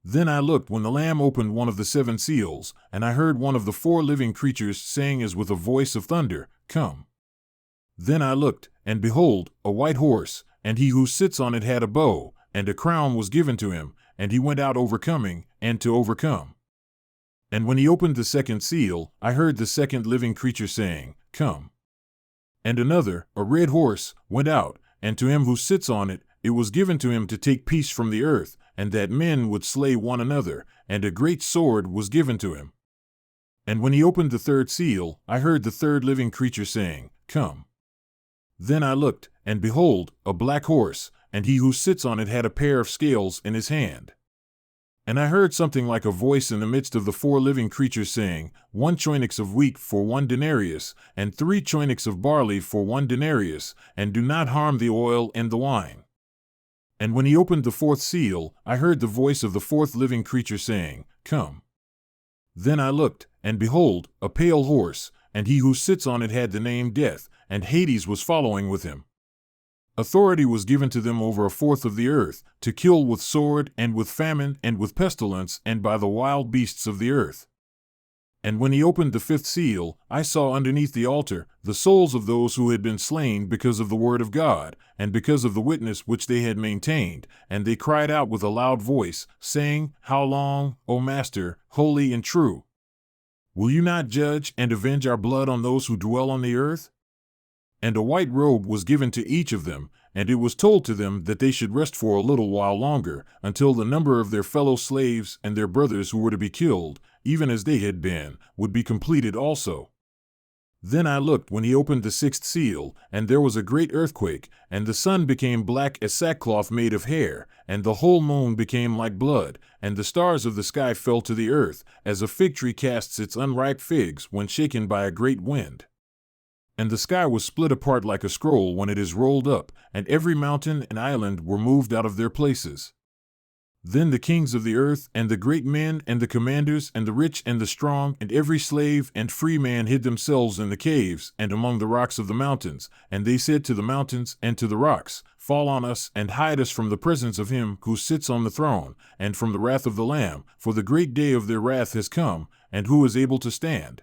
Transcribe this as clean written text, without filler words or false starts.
Then I looked when the Lamb opened one of the seven seals, and I heard one of the four living creatures saying as with a voice of thunder, "Come." Then I looked, and behold, a white horse, and he who sits on it had a bow, and a crown was given to him, and he went out overcoming, and to overcome. And when he opened the second seal, I heard the second living creature saying, "Come." And another, a red horse, went out, and to him who sits on it, it was given to him to take peace from the earth, and that men would slay one another, and a great sword was given to him. And when he opened the third seal, I heard the third living creature saying, "Come." Then I looked, and behold, a black horse, and he who sits on it had a pair of scales in his hand. And I heard something like a voice in the midst of the four living creatures saying, 1 choinex of wheat for 1 denarius, and 3 choinex of barley for 1 denarius, and do not harm the oil and the wine. And when he opened the fourth seal, I heard the voice of the fourth living creature saying, "Come." Then I looked, and behold, a pale horse, and he who sits on it had the name Death, and Hades was following with him. Authority was given to them over a fourth of the earth, to kill with sword, and with famine, and with pestilence, and by the wild beasts of the earth. And when he opened the fifth seal, I saw underneath the altar the souls of those who had been slain because of the word of God, and because of the witness which they had maintained, and they cried out with a loud voice, saying, "How long, O Master, holy and true? Will you not judge and avenge our blood on those who dwell on the earth?" And a white robe was given to each of them, and it was told to them that they should rest for a little while longer, until the number of their fellow slaves and their brothers who were to be killed, even as they had been, would be completed also. Then I looked when he opened the sixth seal, and there was a great earthquake, and the sun became black as sackcloth made of hair, and the whole moon became like blood, and the stars of the sky fell to the earth, as a fig tree casts its unripe figs when shaken by a great wind. And the sky was split apart like a scroll when it is rolled up, and every mountain and island were moved out of their places. Then the kings of the earth, and the great men, and the commanders, and the rich, and the strong, and every slave and free man hid themselves in the caves, and among the rocks of the mountains, and they said to the mountains and to the rocks, "Fall on us, and hide us from the presence of him who sits on the throne, and from the wrath of the Lamb, for the great day of their wrath has come, and who is able to stand?"